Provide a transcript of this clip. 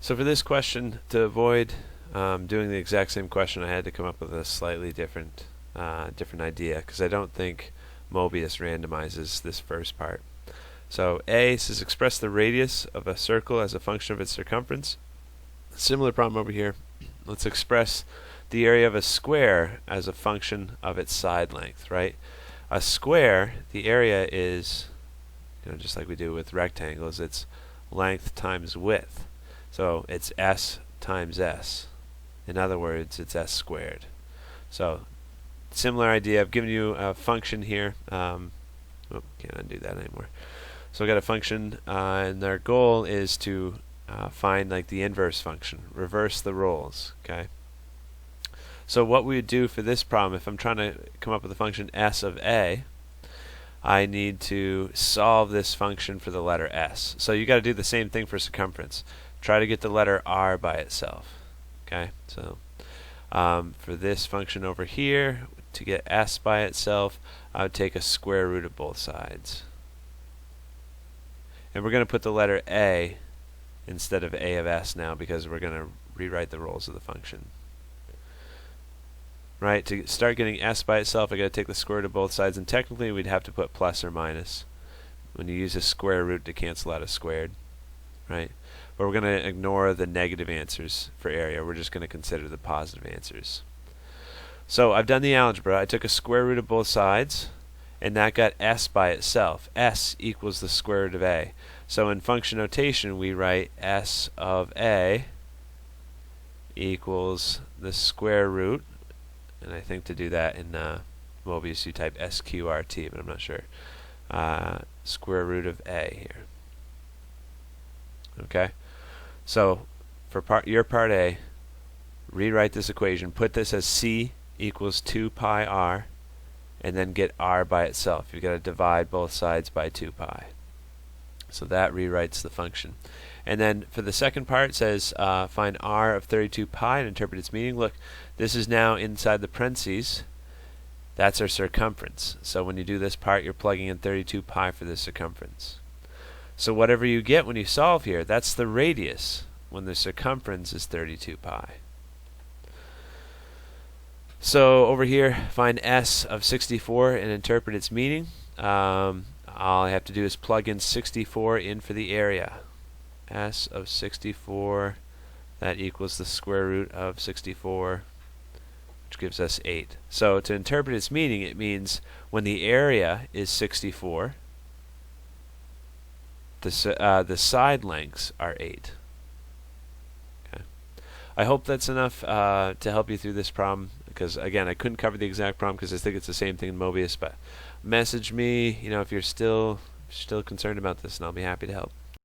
So for this question, to avoid doing the exact same question, I had to come up with a slightly different idea, because I don't think Mobius randomizes this first part. So A says express the radius of a circle as a function of its circumference. Similar problem over here. Let's express the area of a square as a function of its side length, right? A square, the area is, just like we do with rectangles, it's length times width. So it's S times S. In other words, it's S squared. So similar idea. I've given you a function here. Can't undo that anymore. So we've got a function, and our goal is to find like the inverse function, reverse the roles. Okay. So what we would do for this problem, if I'm trying to come up with a function S of A, I need to solve this function for the letter S. So you got to do the same thing for circumference. Try to get the letter R by itself. Okay. So for this function over here, to get S by itself, I would take a square root of both sides. And we're going to put the letter A instead of A of S now, because we're going to rewrite the roles of the function. Right, to start getting S by itself, I got to take the square root of both sides, and technically we'd have to put plus or minus when you use a square root to cancel out a squared. Right? But we're going to ignore the negative answers for area. We're just going to consider the positive answers. So I've done the algebra. I took a square root of both sides, and that got S by itself. S equals the square root of A. So in function notation, we write S of A equals the square root, and I think to do that in Mobius you type SQRT, but I'm not sure. Square root of A here. Okay? So for your part A, rewrite this equation. Put this as C equals 2 pi r, and then get r by itself. You've got to divide both sides by 2 pi. So that rewrites the function. And then for the second part, it says find r of 32 pi and interpret its meaning. Look, this is now inside the parentheses. That's our circumference. So when you do this part, you're plugging in 32 pi for the circumference. So whatever you get when you solve here, that's the radius when the circumference is 32 pi. So over here, find S of 64 and interpret its meaning. All I have to do is plug in 64 in for the area. S of 64, that equals the square root of 64, which gives us 8. So to interpret its meaning, it means when the area is 64, the side lengths are 8. Okay. I hope that's enough to help you through this problem, because again, I couldn't cover the exact problem because I think it's the same thing in Mobius, but message me, if you're still concerned about this, and I'll be happy to help.